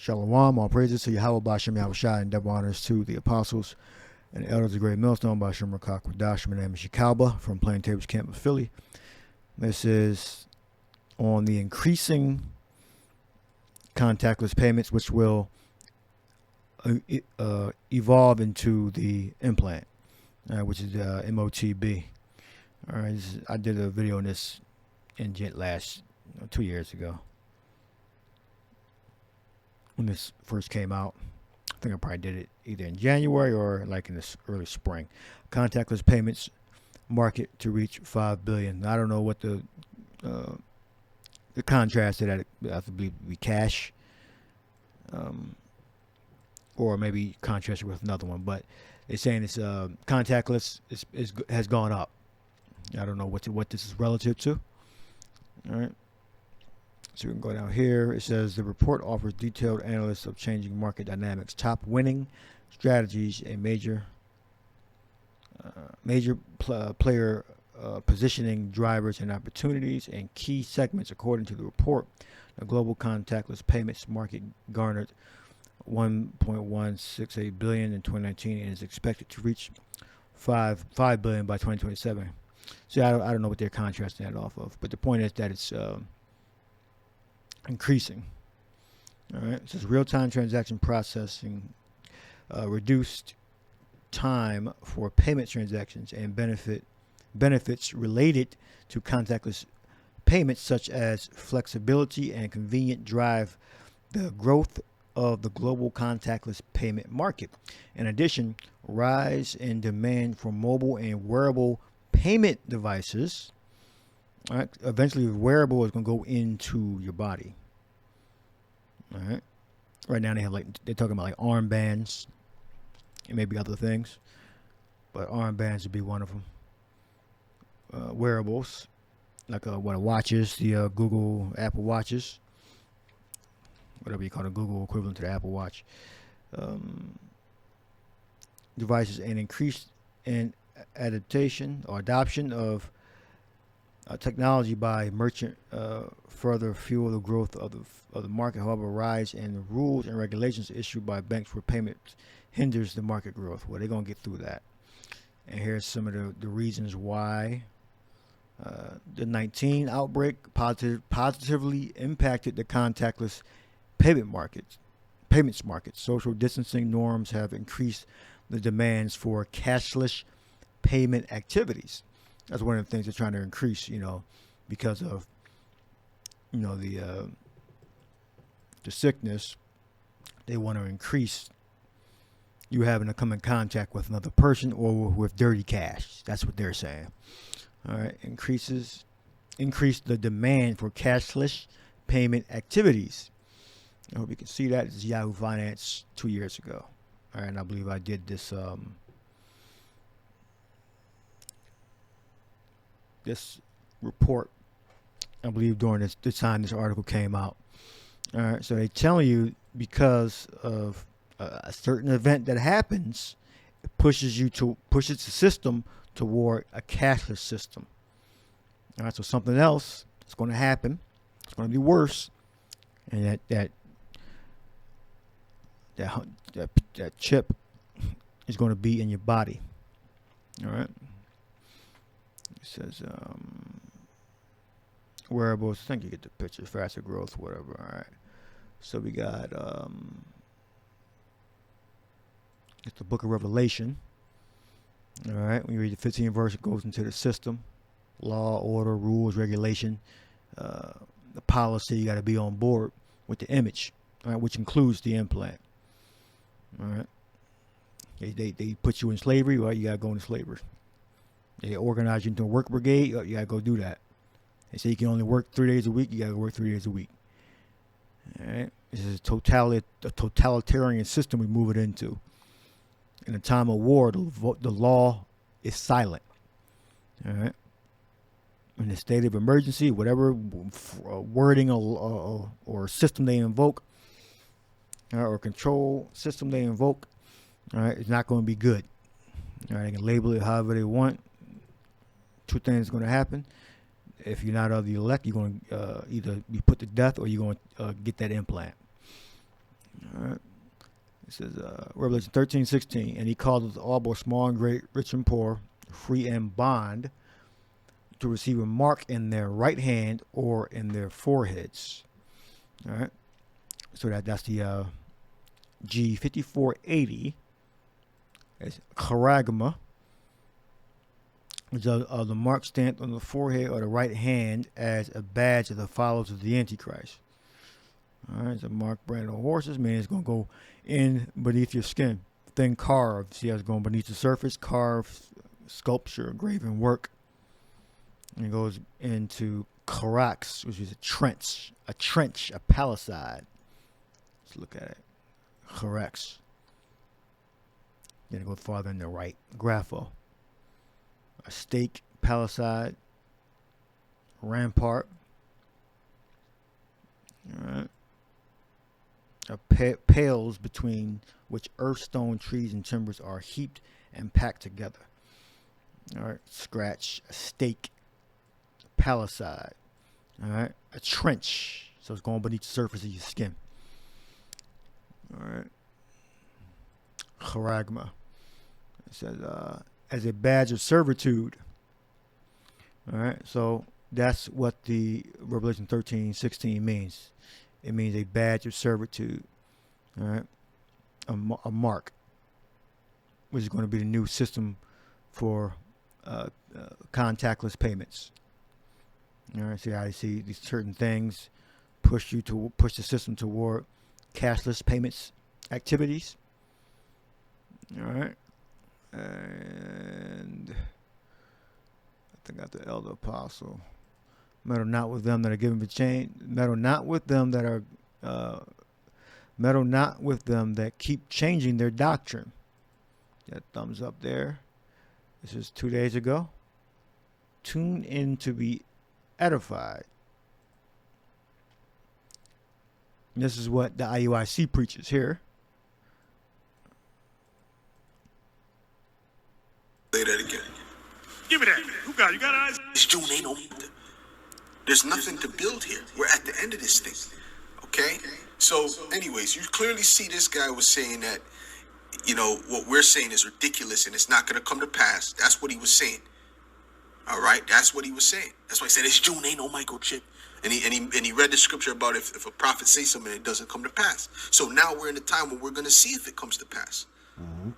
Shalom, all praises to Yakalba Page and double honors to the apostles and the elders of the great millstone by Shem Rakak Wadash. My name is Yakalba from Plaintables Campus, Philly. This is on the increasing contactless payments, which will evolve into the implant, which is MOTB. All right, I did a video on this in 2 years ago when this first came out. I think I probably did it either in January or like in this early spring. Contactless payments market to reach $5 billion. I don't know what the contrast to that. I believe would be cash, or maybe contrasted with another one. But it's saying it's contactless has gone up. I don't know what this is relative to. All right. So we can go down here. It says the report offers detailed analysis of changing market dynamics, top winning strategies, and major player positioning drivers and opportunities and key segments. According to the report, the global contactless payments market garnered $1.168 billion in 2019 and is expected to reach $5 billion by 2027. See, I don't know what they're contrasting that off of, but the point is that it's increasing. All right, it says real-time transaction processing, reduced time for payment transactions, and benefits related to contactless payments, such as flexibility and convenient, drive the growth of the global contactless payment market. In addition, rise in demand for mobile and wearable payment devices. All right, eventually wearable is going to go into your body. All right, right now they're talking about like armbands and maybe other things, but armbands would be one of them. Wearables like watches, the Google Apple watches, whatever you call the Google equivalent to the Apple Watch, devices, and increased in adaptation or adoption of technology by merchant further fuel the growth of the market. However, rise in the rules and regulations issued by banks for payments hinders the market growth. Well, they're going to get through that. And here's some of the reasons why. The 19 outbreak positively impacted the contactless payments market. Social distancing norms have increased the demands for cashless payment activities. That's one of the things they're trying to increase, because of, the sickness. They want to increase you having to come in contact with another person or with dirty cash. That's what they're saying. All right, increase the demand for cashless payment activities. I hope you can see that. It's Yahoo Finance 2 years ago. All right, and I believe I did this this report, I believe, during the time this article came out. All right, so they're telling you because of a certain event that happens, it pushes the system toward a cashless system. All right, so something else is going to happen. It's going to be worse, and that chip is going to be in your body. All right. It says wearables. I think you get the picture. Faster growth, whatever. All right. So we got it's the Book of Revelation. All right. When you read the 15th verse, it goes into the system, law, order, rules, regulation, the policy. You got to be on board with the image, all right, which includes the implant. All right. They put you in slavery, well, you got to go into slavery. They organize you into a work brigade, you got to go do that. They say you can only work 3 days a week, you got to work 3 days a week. All right. This is a totalitarian system we move it into. In a time of war, the law is silent. All right. In a state of emergency, whatever wording or system they invoke, or control system they invoke, all right, it's not going to be good. All right, they can label it however they want. Two things are going to happen. If you're not of the elect, you're going to either be put to death or you're going to get that implant. All right. It says, Revelation 13:16, and he causes all, both small and great, rich and poor, free and bond, to receive a mark in their right hand or in their foreheads. All right. So that's the G5480. It's charagma, which are the mark stamped on the forehead or the right hand as a badge of the followers of the Antichrist. All right, it's a mark branded on horses, meaning it's going to go in beneath your skin. Thin carved. See how it's going beneath the surface? Carved sculpture, graven work. And it goes into Carax, which is a trench, a palisade. Let's look at it. Carax. Then it goes farther in the right. Grapho. A stake, palisade, rampart. All right. Pales between which earth, stone, trees, and timbers are heaped and packed together. All right. Scratch, a stake, palisade. All right. A trench. So it's going beneath the surface of your skin. All right. Charagma. It says, as a badge of servitude. All right. So that's what the Revelation 13:16 means. It means a badge of servitude. All right. A mark, which is going to be the new system for contactless payments. All right. See how you see these certain things push the system toward cashless payments activities. All right. And I think I got the elder apostle. Meddle not with them that are given the chain. Meddle not with them that are. Meddle not with them that keep changing their doctrine. That thumbs up there. This is 2 days ago. Tune in to be edified. And this is what the IUIC preaches here. Say that again. Give me that. Who got it? You got eyes? This June ain't no. There's nothing to build here. We're at the end of this thing. Okay? So, anyways, you clearly see this guy was saying that, you know, what we're saying is ridiculous and it's not going to come to pass. That's what he was saying. All right? That's what he was saying. That's why he said this June ain't no microchip. And he read the scripture about if a prophet says something and it doesn't come to pass. So now we're in a time where we're going to see if it comes to pass. Mm-hmm.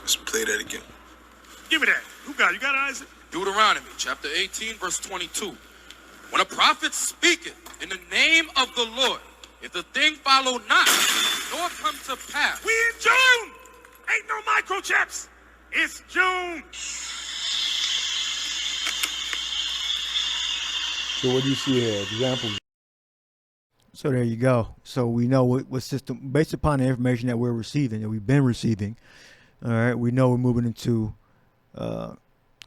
Let's play that again. Give me that. Who got it? You got eyes? Deuteronomy chapter 18 verse 22. When a prophet speaketh in the name of the Lord, if the thing follow not, nor come to pass. We in June! Ain't no microchips! It's June! So what do you see here? Examples. So there you go. So we know what system, based upon the information that we're receiving, that we've been receiving. All right, we know we're moving into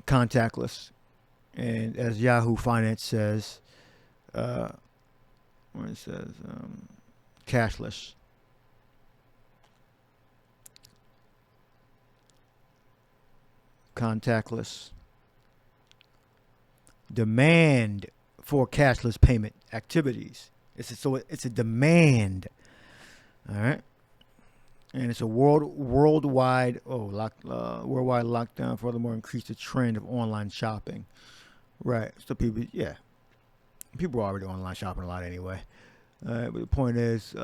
contactless, and as Yahoo Finance says, where it says cashless. Contactless. Demand for cashless payment activities. It's a demand. All right. And it's a worldwide lockdown. Furthermore, increase the trend of online shopping. Right. So people are already online shopping a lot anyway. But the point is,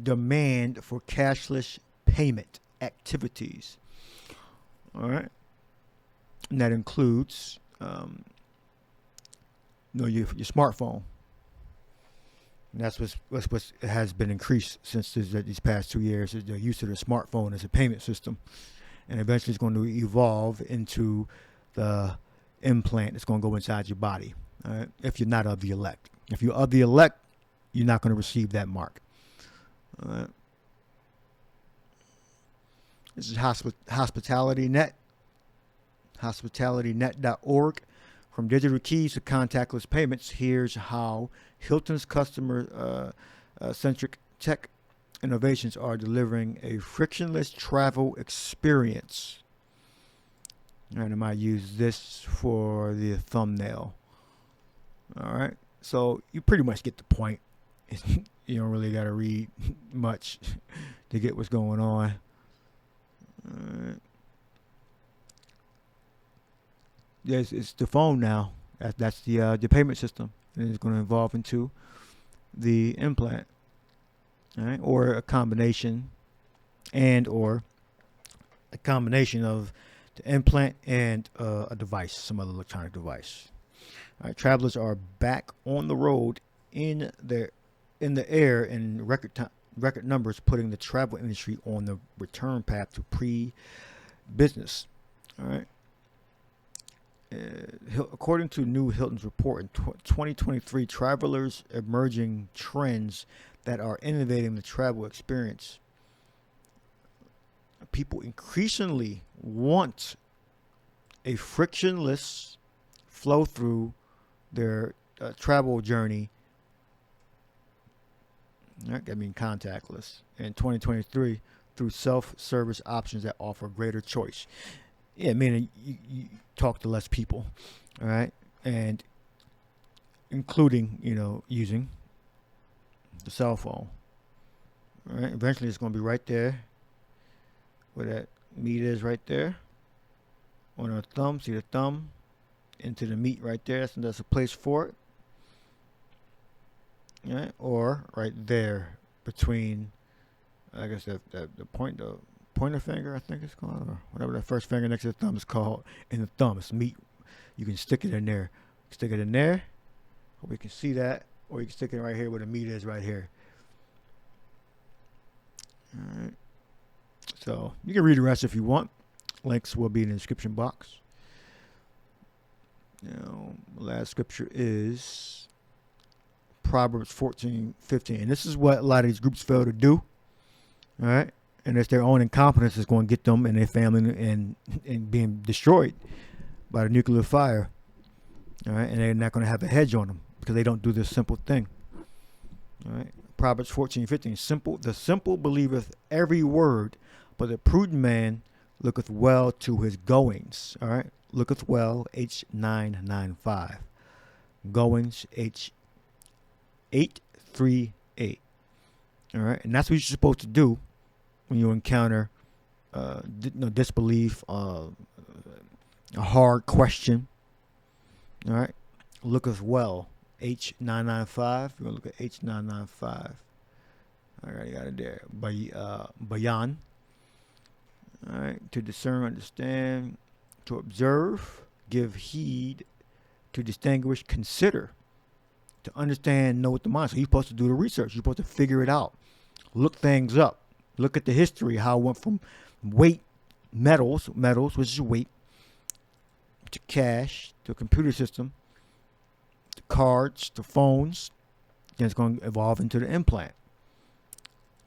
demand for cashless payment activities. All right. And that includes, your smartphone. And that's what has been increased since these past 2 years, is the use of the smartphone as a payment system. And eventually it's going to evolve into the implant that's going to go inside your body, all right? If you're not of the elect. If you're of the elect, you're not going to receive that mark. All right. This is Hospitality Net, hospitalitynet.org. From digital keys to contactless payments, here's how Hilton's customer-centric tech innovations are delivering a frictionless travel experience. And I might use this for the thumbnail. All right. So you pretty much get the point. You don't really got to read much to get what's going on. All right. Yes, it's the phone now. That's the payment system, and it's going to evolve into the implant, all right, or a combination, or a combination of the implant and a device, some other electronic device. All right, travelers are back on the road in the air in record numbers, putting the travel industry on the return path to pre-business. All right. According to New Hilton's report in 2023, travelers emerging trends that are innovating the travel experience. People increasingly want a frictionless flow through their travel journey. I mean contactless in 2023 through self-service options that offer greater choice. Yeah, meaning you talk to less people, all right, and including, using the cell phone. All right, eventually it's going to be right there where that meat is, right there on our thumb. See the thumb into the meat right there. So that's a place for it. All right, or right there between, I guess the pointer finger, I think it's called, or whatever that first finger next to the thumb is called. In the thumb, it's meat. You can stick it in there. Stick it in there. Hope you can see that. Or you can stick it right here where the meat is, right here. All right. So you can read the rest if you want. Links will be in the description box. Now, the last scripture is Proverbs 14:15. And this is what a lot of these groups fail to do. All right. And it's their own incompetence that's going to get them and their family and being destroyed by the nuclear fire. All right. And they're not going to have a hedge on them because they don't do this simple thing. All right. Proverbs 14:15. The simple believeth every word, but the prudent man looketh well to his goings. All right. Looketh well, H995. Goings, H838. All right. And that's what you're supposed to do when you encounter disbelief, a hard question. All right. Looketh well, H995. You're going to look at H995. All right, you got it there. Bayan. All right. To discern, understand, to observe, give heed, to distinguish, consider, to understand, know what the mind. So you're supposed to do the research. You're supposed to figure it out. Look things up. Look at the history, how it went from weight, metals, which is weight, to cash, to a computer system, to cards, to phones. Then it's going to evolve into the implant.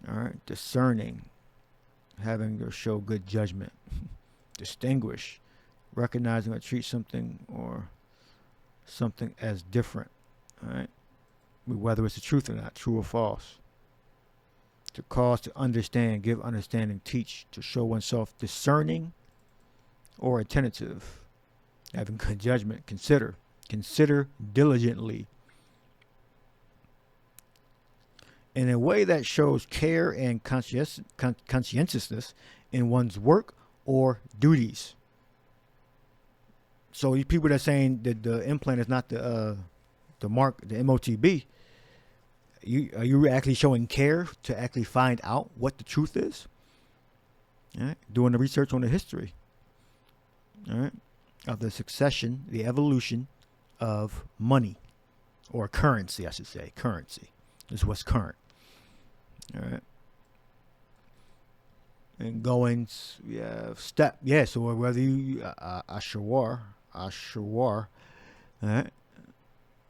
All right, discerning, having to show good judgment, distinguish, recognizing or treat something or something as different. All right, whether it's the truth or not, true or false. To cause, to understand, give understanding, teach, to show oneself discerning or attentive, having good judgment, consider diligently, in a way that shows care and conscientiousness in one's work or duties. So these people that are saying that the implant is not the MOTB, are you actually showing care to actually find out what the truth is? All right? Doing the research on the history, all right, of the succession, the evolution of money, or currency, I should say. Currency is what's current. All right. And goings, we have step. Yeah, so whether you, Ashawar, all right,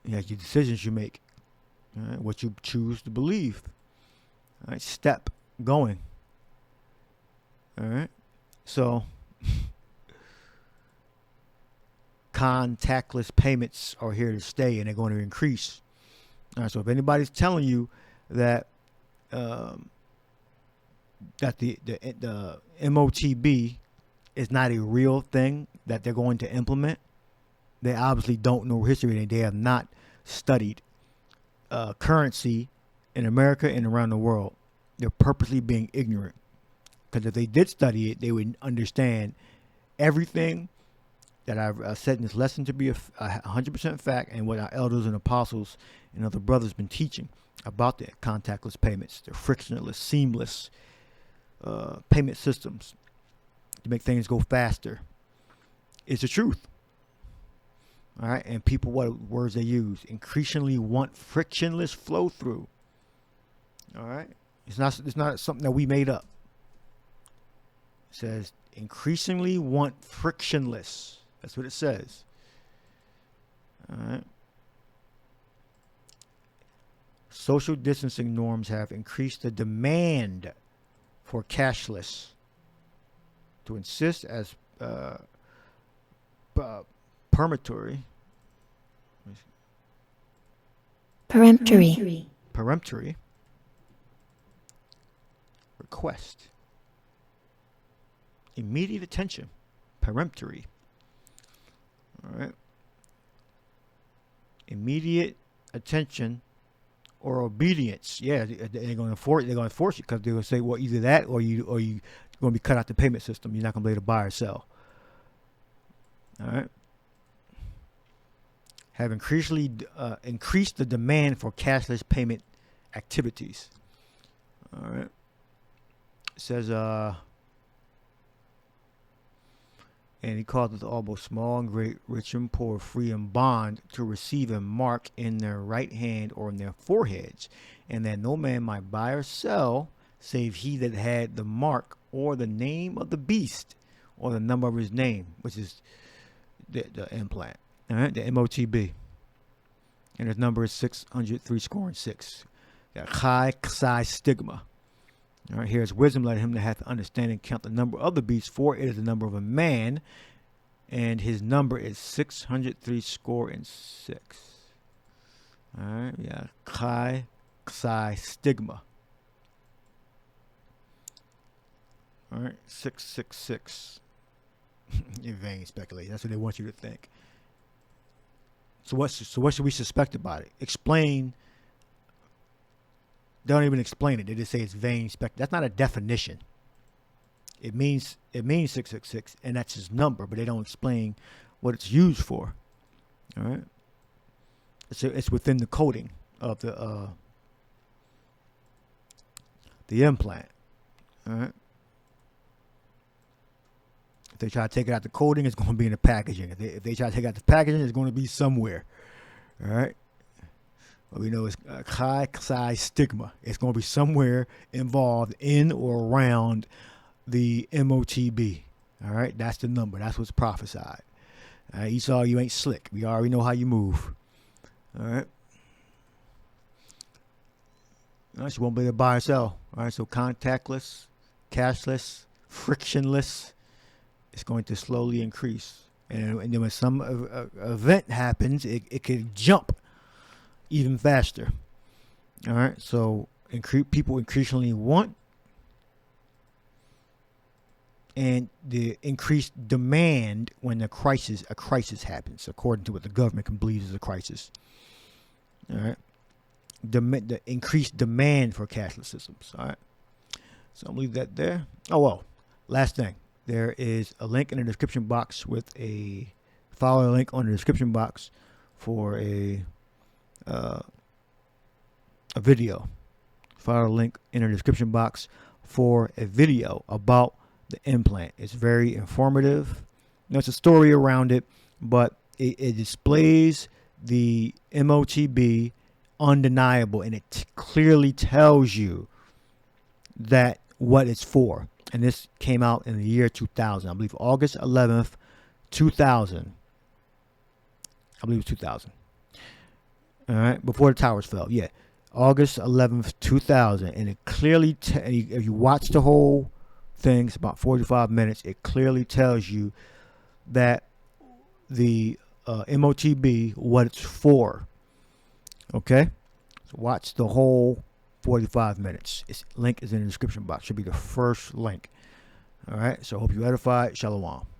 you have your decisions you make. All right, what you choose to believe. All right, step, going. All right, so contactless payments are here to stay, and they're going to increase. All right, so if anybody's telling you that that the MOTB is not a real thing that they're going to implement, they obviously don't know history. They have not studied currency in America and around the world. They're purposely being ignorant. Because if they did study it, they would understand everything that I've said in this lesson to be a 100% fact, and what our elders and apostles and other brothers been teaching about the contactless payments, the frictionless, seamless payment systems to make things go faster. It's the truth. All right, and people, what words they use, increasingly want frictionless flow through. All right, it's not something that we made up. It says increasingly want frictionless. That's what it says. All right. Social distancing norms have increased the demand for cashless to insist as peremptory request. Immediate attention. Peremptory. All right. Immediate attention or obedience. Yeah, they're going to force you because they're going to say, well, either that or you going to be cut out the payment system. You're not going to be able to buy or sell. All right. Have increasingly increased the demand for cashless payment activities. All right. It says, and he causes all both small and great, rich and poor, free and bond, to receive a mark in their right hand or in their foreheads, and that no man might buy or sell, save he that had the mark or the name of the beast or the number of his name, which is the implant. All right, the MOTB. And his number is 603 Got high psi stigma. All right, here's wisdom, let him that hath understanding count the number of the beast, for it is the number of a man, and his number is 603. All right, yeah, chi psi stigma. All right, 666. In vain speculation. That's what they want you to think. So what should we suspect about it? Explain. They don't even explain it. They just say it's vain spec. That's not a definition. It means 666, and that's his number, but they don't explain what it's used for. All right. It's within the coding of the implant. All right. If they try to take it out the coding, it's going to be in the packaging. If they try to take out the packaging, it's going to be somewhere. All right. But we know it's high psi stigma. It's going to be somewhere involved in or around the MOTB. All right, that's the number. That's what's prophesied. Esau, you ain't slick. We already know how you move. All right. All right, so you won't be able to buy or sell. All right, so contactless, cashless, frictionless. It's going to slowly increase, and then when some event happens, it could jump even faster. All right, so people increasingly want, and the increased demand when a crisis happens, according to what the government believes is a crisis. All right, the increased demand for cashless systems. All right, so I'll leave that there. Oh well, last thing, there is a link in the description box with follow a link on the description box for a video. Follow a link in the description box for a video about the implant. It's very informative. There's a story around it, but it displays the MOTB undeniable, and it clearly tells you that what it's for. And this came out in the year 2000. I believe August 11th, 2000. I believe it was 2000. All right, before the towers fell. Yeah, August 11th, 2000. And it clearly, if you watch the whole thing, it's about 45 minutes. It clearly tells you that the MOTB, what it's for. Okay? So watch the whole 45 minutes. Its link is in the description box. Should be the first link. All right. So hope you edified. Shalom.